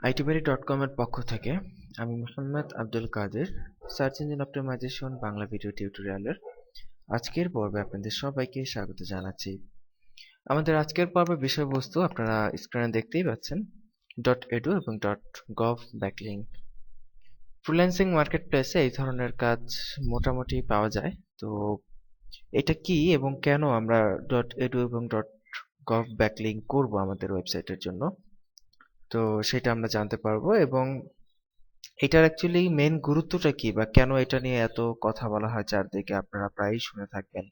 itbery.com এর পক্ষ থেকে আমি Mohammad Abdul Kader search engine optimisation Bangla video টিউটোরিয়ালের আজকের পর্বে আপনাদের সবাইকে স্বাগত জানাচ্ছি। আমাদের আজকের পর্বের বিষয়বস্তু আপনারা স্ক্রিনে দেখতেই পাচ্ছেন .edu এবং .gov ব্যাকলিংক। ফ্রিল্যান্সিং মার্কেটপ্লেসে এই ধরনের কাজ মোটামুটি পাওয়া যায়। তো এটা কি এবং কেন আমরা .edu এবং .gov ব্যাকলিংক করব আমাদের ওয়েবসাইটের জন্য, তো সেটা আমরা জানতে পারবো এবং এটার অ্যাকচুয়ালি মেন গুরুত্বটা কি বা কেন এটা নিয়ে এত কথা বলা হয় চারদিকে, আপনারা প্রায়ই শুনে থাকবেন।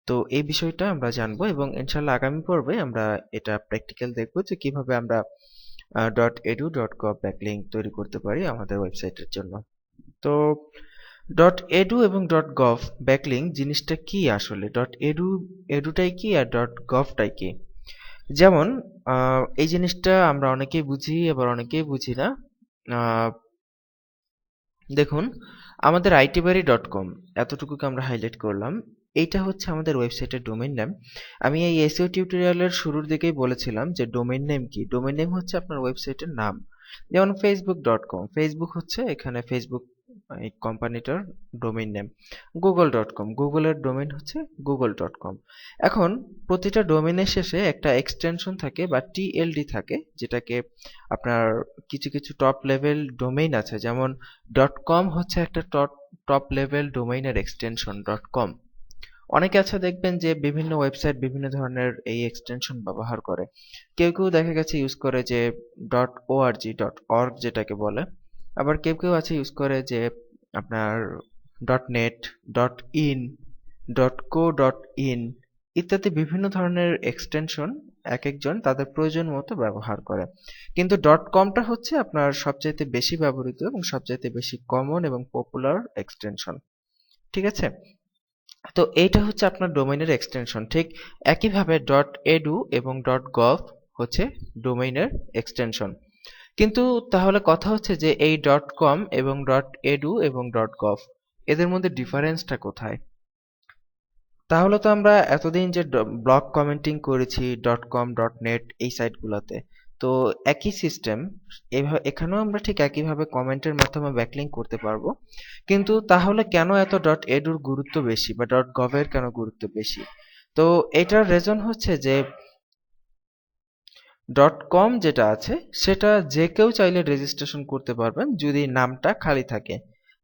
তো এই বিষয়টা আমরা জানবো এবং ইনশাল্লাহ আগামী পর্বে আমরা এটা প্র্যাকটিক্যাল দেখবো যে কিভাবে আমরা .edu .gov ব্যাকলিংক তৈরি করতে পারি আমাদের ওয়েবসাইটের জন্য। তো .edu এবং .gov ব্যাকলিংক জিনিসটা কি আসলে, এডুটাই কি আর .govটাই কি? যেমন এই জিনিসটা আমরা অনেকেই বুঝি আবার অনেকেই বুঝি না। দেখুন, আমাদের itbery.com এতটুকুকে আমরা হাইলাইট করলাম। এইটা হচ্ছে আমাদের ওয়েবসাইটের ডোমেইন নেম। আমি এই এসইও টিউটোরিয়ালের শুরুর দিকেই বলেছিলাম যে ডোমেইন নেম কি। ডোমেইন নেম হচ্ছে আপনার ওয়েবসাইটের নাম। যেমন facebook.com, ফেসবুক হচ্ছে এখানে ফেসবুক এই কোম্পানিটার ডোমেইন নেম। google.com, গুগলের ডোমেইন হচ্ছে google.com। এখন প্রতিটা ডোমেইনের শেষে একটা এক্সটেনশন থাকে বা টিএলডি থাকে, যেটাকে আপনার কিছু কিছু টপ লেভেল ডোমেইন আছে, যেমন .com হচ্ছে একটা টপ লেভেল ডোমেইনের এক্সটেনশন .com। অনেকে আছে দেখবেন যে বিভিন্ন ওয়েবসাইট বিভিন্ন ধরনের এই এক্সটেনশন ব্যবহার করে। কেউ কেউ দেখা গেছে ইউজ করে যে .org যেটাকে বলে, আবার কেউ কেউ আছে ইউজ করে যে আপনার .net, .in, .co.in ইত্যাদি বিভিন্ন ধরনের এক্সটেনশন এক একজন তাদের প্রয়োজন মতো ব্যবহার করে। কিন্তু .comটা হচ্ছে আপনার সবচাইতে বেশি ব্যবহৃত এবং সবচাইতে বেশি কমন এবং পপুলার এক্সটেনশন। ঠিক আছে, তো এইটা হচ্ছে আপনার ডোমেইনের এক্সটেনশন। ঠিক একইভাবে .edu এবং .gov হচ্ছে ডোমেইনের এক্সটেনশন। কিন্তু তাহলে কথা হচ্ছে যে এই .com এবং .edu এবং .gov এদের মধ্যে ডিফারেন্সটা কোথায়? তাহলে তো আমরা এতদিন যে ব্লগ কমেন্টিং করেছি .com, .net এই সাইটগুলোতে, তো একই সিস্টেম এখানেও আমরা ঠিক একইভাবে কমেন্টের মাধ্যমে ব্যাকলিংক করতে পারবো। কিন্তু তাহলে কেন এত .eduর গুরুত্ব বেশি বা .gov এর কেন গুরুত্ব বেশি? তো এটার রিজন হচ্ছে যে .com যেটা আছে সেটা যে কেউ চাইলে রেজিস্ট্রেশন করতে পারবেন যদি নামটা খালি থাকে।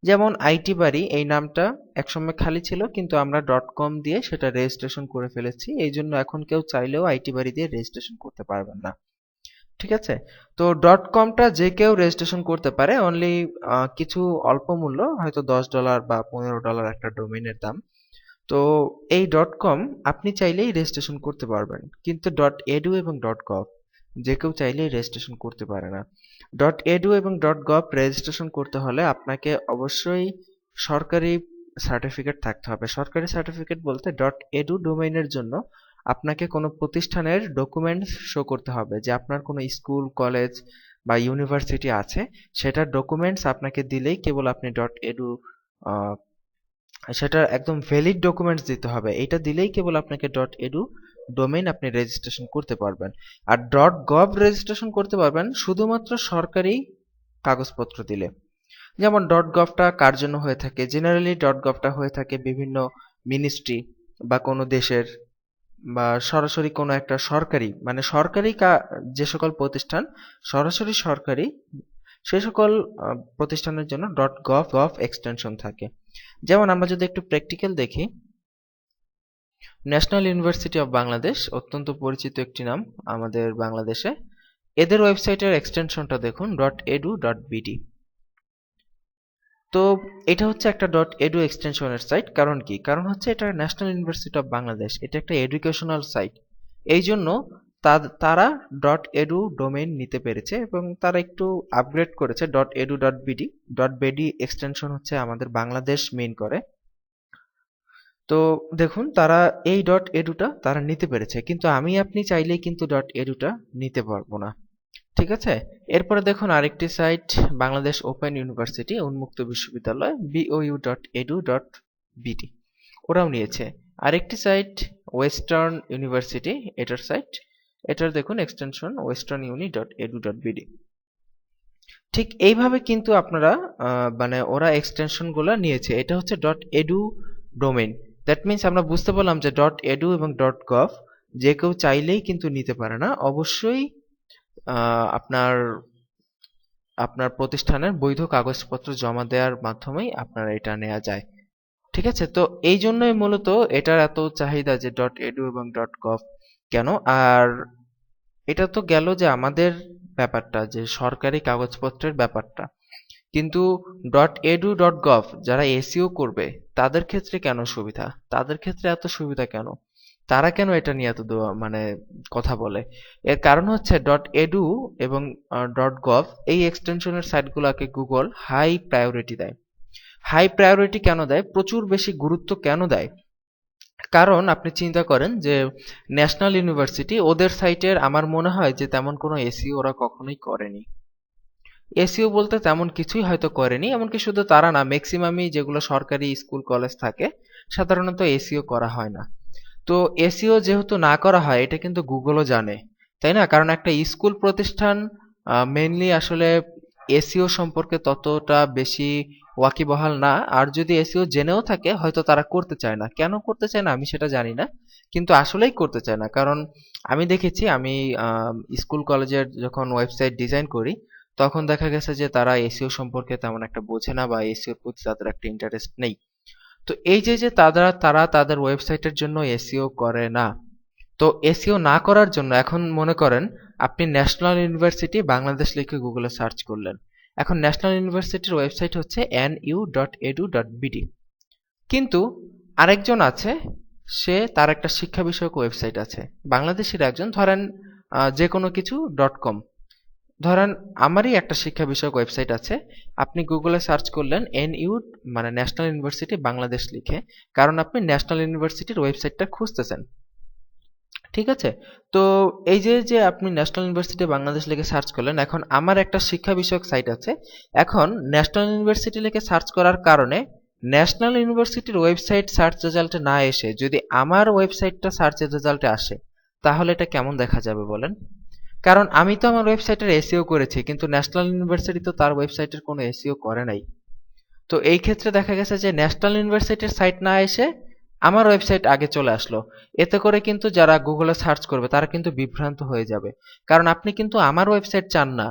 যেমন আইটি বাড়ি এই নামটা একসময় খালি ছিল, কিন্তু আমরা .com দিয়ে সেটা রেজিস্ট্রেশন করে ফেলেছি, এই জন্য এখন কেউ চাইলেও আইটি বাড়ি দিয়ে রেজিস্ট্রেশন করতে পারবেন না। ঠিক আছে, তো .comটা যে কেউ রেজিস্ট্রেশন করতে পারে, অনলি কিছু অল্প মূল্য, হয়তো $10 বা $15 একটা ডোমেইনের দাম। তো এই .com আপনি চাইলেই রেজিস্ট্রেশন করতে পারবেন, কিন্তু .edu এবং .gov যে কেউ চাইলেই রেজিস্ট্রেশন করতে পারে না। .edu এবং .gov রেজিস্ট্রেশন করতে হলে আপনাকে অবশ্যই সরকারি সার্টিফিকেট থাকতে হবে। সরকারি সার্টিফিকেট বলতে .edu ডোমেইনের জন্য আপনাকে কোনো প্রতিষ্ঠানের ডকুমেন্টস শো করতে হবে যে আপনার কোনো স্কুল, কলেজ বা ইউনিভার্সিটি আছে, সেটার ডকুমেন্টস আপনাকে দিলেই কেবল আপনি .edu সেটা একদম ভ্যালিড ডকুমেন্টস দিতে হবে। এটা দিলেই কেবল আপনাকে .edu ডোমেইন আপনি রেজিস্ট্রেশন করতে পারবেন। আর .gov রেজিস্ট্রেশন করতে পারবেন শুধুমাত্র সরকারি কাগজপত্র দিলে। যেমন .govটা কার জন্য হয়ে থাকে? জেনারেলি .govটা হয়ে থাকে বিভিন্ন মিনিস্ট্রি বা কোনো দেশের বা সরাসরি কোনো একটা সরকারি, মানে সরকারি যে সকল প্রতিষ্ঠান সরাসরি সরকারি, সে সকল প্রতিষ্ঠানের জন্য .gov এক্সটেনশন থাকে। যেমন আমরা যদি একটু প্র্যাকটিক্যাল দেখি, ন্যাশনাল ইউনিভার্সিটি অফ বাংলাদেশ অত্যন্ত পরিচিত একটি নাম আমাদের বাংলাদেশে। এদের ওয়েবসাইটের এক্সটেনশনটা দেখুন .edu.bd। তো এটা হচ্ছে একটা .edu এক্সটেনশনের সাইট। কারণ কি? কারণ হচ্ছে এটা ন্যাশনাল ইউনিভার্সিটি অফ বাংলাদেশ, এটা একটা এডুকেশনাল সাইট। এই জন্য তারা .edu ডোমেইন নিতে পেরেছে এবং তারা একটু আপগ্রেড করেছে .edu.bd। .bd এক্সটেনশন হচ্ছে আমাদের বাংলাদেশ মেইন করে। তো দেখুন তারা এই .eduটা তারা নিতে পেরেছে, কিন্তু আমি আপনি চাইলেই কিন্তু .eduটা নিতে পারবো না। ঠিক আছে, এরপরে দেখুন আরেকটি সাইট বাংলাদেশ ওপেন ইউনিভার্সিটি উন্মুক্ত বিশ্ববিদ্যালয় bou.edu.bd, ওরাও নিয়েছে। আরেকটি সাইট ওয়েস্টার্ন ইউনিভার্সিটি, এটার সাইট, এটার দেখুন এক্সটেনশন westernuni.edu.bd। ঠিক এইভাবে কিন্তু আপনারা মানে ওরা এক্সটেনশনগুলো নিয়েছে। এটা হচ্ছে .edu ডোমেইন। দ্যাট মিন্স আমরা বুঝতে পারলাম যে .edu এবং .gov যে কেউ চাইলেই কিন্তু নিতে পারে না, অবশ্যই আপনার আপনার প্রতিষ্ঠানের বৈধ কাগজপত্র জমা দেওয়ার মাধ্যমেই আপনার এটা নেওয়া যায়। ঠিক আছে, তো এই জন্যই মূলত এটার এত চাহিদা যে .edu এবং .gov কেন। আর এটা তো গেল যে আমাদের ব্যাপারটা, যে সরকারি কাগজপত্রের ব্যাপারটা, কিন্তু .edu.gov যারা এসইও করবে তাদের ক্ষেত্রে কেন সুবিধা, তাদের ক্ষেত্রে এত সুবিধা কেন, তারা কেন এটা নিয়ে এত মানে কথা বলে? এর কারণ হচ্ছে .edu এবং .gov এই এক্সটেনশনের সাইটগুলোকে গুগল হাই প্রায়োরিটি দেয়। হাই প্রায়োরিটি কেন দেয়, প্রচুর বেশি গুরুত্ব কেন দেয়? কারণ আপনি চিন্তা করেন যে ন্যাশনাল ইউনিভার্সিটি ওদের সাইটের আমার মনে হয় যে তেমন কোনো এসইও ওরা কখনোই করেনি। এসইও বলতে তেমন কিছুই হয়তো করেনি, এমনকি শুধু তারা না, ম্যাক্সিমামই যেগুলো সরকারি স্কুল কলেজ থাকে সাধারণত এসইও করা হয় না। তো এসইও যেহেতু না করা হয় এটা কিন্তু গুগলও জানে, তাই না? কারণ একটা স্কুল প্রতিষ্ঠান মেইনলি আসলে এসইও সম্পর্কে ততটা বেশি ওয়াকিবহাল না। আর যদি এসইও জেনেও থাকে হয়তো তারা করতে চায় না। কেন করতে চায় না আমি সেটা জানি না, কিন্তু আসলেই করতে চায় না। কারণ আমি দেখেছি, আমি স্কুল কলেজের যখন ওয়েবসাইট ডিজাইন করি তখন দেখা গেছে যে তারা এসইও সম্পর্কে তেমন একটা বোঝে না বা এসইওর প্রতি তাদের একটা ইন্টারেস্ট নেই। তো এই যে যে তারা তাদের ওয়েবসাইটের জন্য এসইও করে না। তো এসইও না করার জন্য এখন মনে করেন আপনি ন্যাশনাল ইউনিভার্সিটি বাংলাদেশ লিখে গুগলে সার্চ করলেন। এখন ন্যাশনাল ইউনিভার্সিটির ওয়েবসাইট হচ্ছে nu.edu.bd, কিন্তু আরেকজন আছে, সে তার একটা শিক্ষা বিষয়ক ওয়েবসাইট আছে, বাংলাদেশের একজন, ধরেন যে কোনো কিছু .com। ধরেন আমারই একটা শিক্ষা বিষয়ক ওয়েবসাইট আছে, আপনি গুগলে সার্চ করলেন এনইউ মানে ন্যাশনাল ইউনিভার্সিটি বাংলাদেশ লিখে, কারণ আপনি ন্যাশনাল ইউনিভার্সিটির ওয়েবসাইটটা খুঁজতেছেন। ঠিক আছে, তো এই যে যে আপনি ন্যাশনাল ইউনিভার্সিটি বাংলাদেশ লিখে সার্চ করলেন, এখন আমার একটা শিক্ষা বিষয়ক সাইট আছে। এখন ন্যাশনাল ইউনিভার্সিটি লিখে সার্চ করার কারণে ন্যাশনাল ইউনিভার্সিটির ওয়েবসাইট সার্চ রেজাল্টে না এসে যদি আমার ওয়েবসাইটটা সার্চ রেজাল্টে আসে, তাহলে এটা কেমন দেখা যাবে বলেন? কারণ আমি তো আমার ওয়েবসাইটের এসইও করেছি, কিন্তু ন্যাশনাল ইউনিভার্সিটি তো তার ওয়েবসাইটের কোনো এসইও করে নাই। তো এই ক্ষেত্রে দেখা গেছে যে ন্যাশনাল ইউনিভার্সিটির সাইট না এসে আমার ওয়েবসাইট আগে চলে আসলো। এতে করে কিন্তু যারা গুগলে সার্চ করবে তারা কিন্তু বিভ্রান্ত হয়ে যাবে। কারণ আপনি কিন্তু আমার ওয়েবসাইট চান না,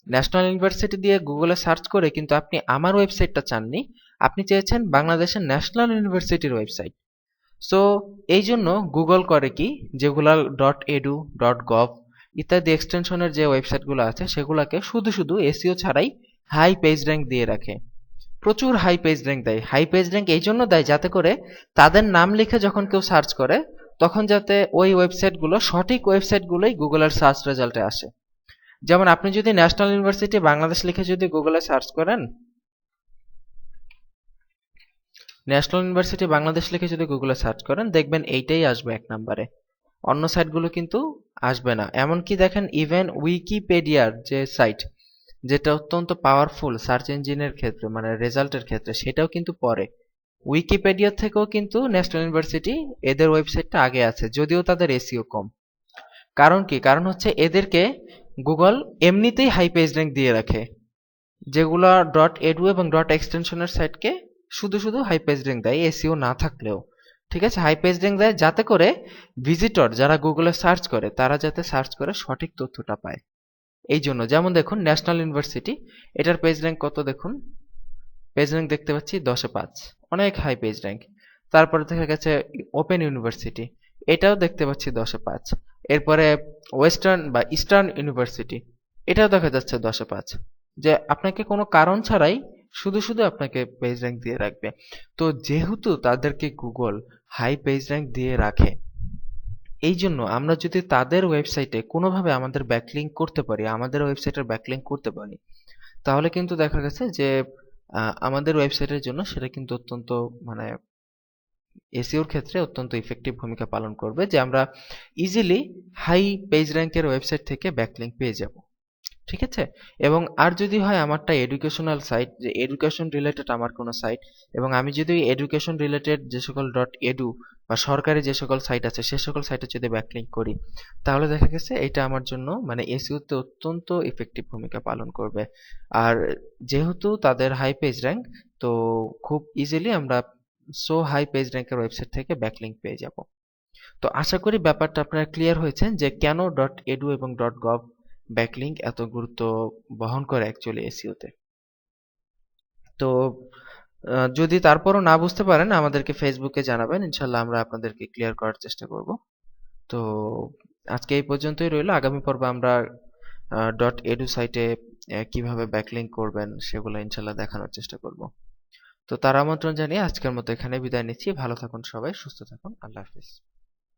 ন্যাশনাল ইউনিভার্সিটি দিয়ে গুগলে সার্চ করে কিন্তু আপনি আমার ওয়েবসাইটটা চাননি, আপনি চেয়েছেন বাংলাদেশের ন্যাশনাল ইউনিভার্সিটির ওয়েবসাইট। সো এই জন্য গুগল করে কি, যেগুলা .edu .gov ইত্যাদি এক্সটেনশনের যে ওয়েবসাইটগুলো আছে সেগুলোকে শুধু শুধু এসইও ছাড়াই হাই পেজ র্যাঙ্ক দিয়ে রাখে। প্রচুর হাই পেজ র্যাঙ্ক দেয়। হাই পেজ র্যাঙ্ক এই জন্য দেয় যাতে করে তাদের নাম লিখে যখন কেউ সার্চ করে তখন যাতে ওই ওয়েবসাইটগুলো সঠিক ওয়েবসাইটগুলোই গুগলের সার্চ রেজাল্টে আসে। যেমন আপনি যদি ন্যাশনাল ইউনিভার্সিটি বাংলাদেশ লিখে যদি গুগলে সার্চ করেন, ন্যাশনাল ইউনিভার্সিটি বাংলাদেশ লিখে যদি গুগলে সার্চ করেন দেখবেন এইটাই আসবে এক নম্বরে, অন্য সাইটগুলো কিন্তু আসবে না। এমনকি দেখেন ইভেন উইকিপিডিয়ার যে সাইট, যেটা অত্যন্ত পাওয়ারফুল সার্চ ইঞ্জিনের ক্ষেত্রে মানে রেজাল্টের ক্ষেত্রে, সেটাও কিন্তু পরে উইকিপিডিয়া থেকেও কিন্তু ন্যাশনাল ইউনিভার্সিটি এদের ওয়েবসাইটটা আগে আছে, যদিও তাদের এসইও কম। কারণ কি, কারণ হচ্ছে এদেরকে গুগল এমনিতেই হাই পেজ র্যাঙ্ক দিয়ে রাখে, যেগুলো .edu এবং .extensionএর সাইটকে শুধু শুধু হাই পেজ র্যাঙ্ক দেয় এসইও না থাকলেও। ঠিক আছে, হাই পেজ র্যাঙ্ক দেয় যাতে করে ভিজিটর যারা গুগলে সার্চ করে তারা যাতে সার্চ করে সঠিক তথ্যটা পায়। এই জন্য যেমন দেখুন ন্যাশনাল ইউনিভার্সিটি, এটার পেজ র্যাঙ্ক কত দেখুন, পেজ র্যাঙ্ক দেখতে পাচ্ছি 10-5, অনেক হাই পেজ র্যাঙ্ক। তারপরে দেখা গেছে ওপেন ইউনিভার্সিটি, এটাও দেখতে পাচ্ছি 10-5। এরপরে ওয়েস্টার্ন বা ইস্টার্ন ইউনিভার্সিটি, এটাও দেখা যাচ্ছে 10-5। যে আপনাকে কোনো কারণ ছাড়াই শুধু শুধু আপনাকে পেজ র্যাঙ্ক দিয়ে রাখবে। তো যেহেতু তাদেরকে গুগল হাই পেজ র্যাঙ্ক দিয়ে রাখে, এই জন্য আমরা যদি তাদের ওয়েবসাইটে কোনোভাবে আমাদের ব্যাকলিঙ্ক করতে পারি, আমাদের ওয়েবসাইটের ব্যাকলিঙ্ক করতে পারি, তাহলে কিন্তু দেখা গেছে যে আমাদের ওয়েবসাইটের জন্য সেটা কিন্তু অত্যন্ত মানে এসইওর ক্ষেত্রে অত্যন্ত ইফেক্টিভ ভূমিকা পালন করবে, যে আমরা ইজিলি হাই পেজ র্যাঙ্কের ওয়েবসাইট থেকে ব্যাকলিঙ্ক পেয়ে যাব। ঠিক আছে। এবং আর যদি হয় আমারটা এডুকেশনাল সাইট, যে এডুকেশন রিলেটেড আমার কোনো সাইট, এবং আমি যদি এডুকেশন রিলেটেড যে সকল ডট এডু বা সরকারি যে সকল সাইট আছে সে সকল সাইটে যদি ব্যাকলিঙ্ক করি, তাহলে দেখা গেছে এটা আমার জন্য মানে এসইওতে অত্যন্ত ইফেক্টিভ ভূমিকা পালন করবে। আর যেহেতু তাদের হাই পেজ র্যাঙ্ক, তো খুব ইজিলি আমরা সো হাই পেজ র্যাঙ্কের ওয়েবসাইট থেকে ব্যাকলিঙ্ক পেয়ে যাব। তো আশা করি ব্যাপারটা আপনারা ক্লিয়ার হয়েছেন যে কেন ডট এডু এবং ডট গভ ব্যাকলিঙ্ক এত গুরুত্ব বহন করে অ্যাকচুয়ালি এসইওতে। তো যদি তারপরও না বুঝতে পারেন আমাদেরকে ফেসবুকে জানাবেন, ইনশাল্লাহ আমরা আপনাদেরকে ক্লিয়ার করার চেষ্টা করব। তো আজকে এই পর্যন্তই রইল। আগামী পর্বে আমরা ডট এডু সাইটে কিভাবে ব্যাকলিঙ্ক করবেন সেগুলো ইনশাল্লাহ দেখানোর চেষ্টা করব। তো তার আমন্ত্রণ জানিয়ে আজকের মতো এখানে বিদায় নিচ্ছি। ভালো থাকুন সবাই, সুস্থ থাকুন, আল্লাহ হাফিজ।